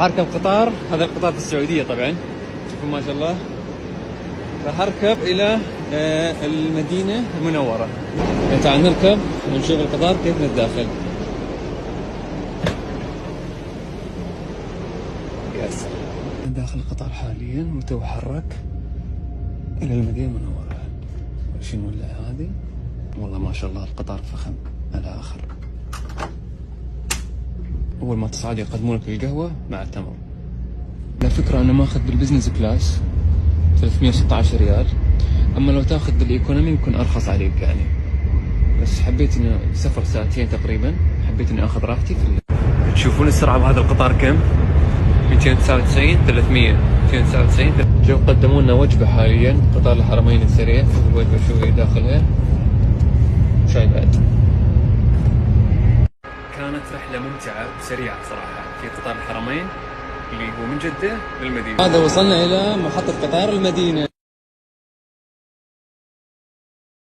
راح اركب قطار، هذا القطار في السعودية طبعا، شوفوا ما شاء الله. راح اركب الى المدينة المنورة. تعال نركب ونشوف القطار كيف نتداخل. يا سلام، داخل القطار حاليا متحرك الى المدينة المنورة. شنو هذه؟ والله ما شاء الله القطار فخم على اخر. اول ما تصعد يقدمونك القهوة مع التمر. على فكرة انا ماخذ بالبزنس كلاس 316 ريال، اما لو تاخذ بالايكونومي يكون ارخص عليك يعني. بس حبيت انه سفر ساعتين تقريبا، حبيت اني اخذ راحتي تشوفون السرعة بهذا القطار كم؟ 299 300 299. جو قدموا لنا وجبة حاليا، قطار الحرمين السريع. شوف الوجبة شو هي داخلها، شاي بعد. كانت رحلة ممتعة وسريعة صراحة في قطار الحرمين اللي هو من جدة للمدينة. هذا وصلنا إلى محطة قطار المدينة.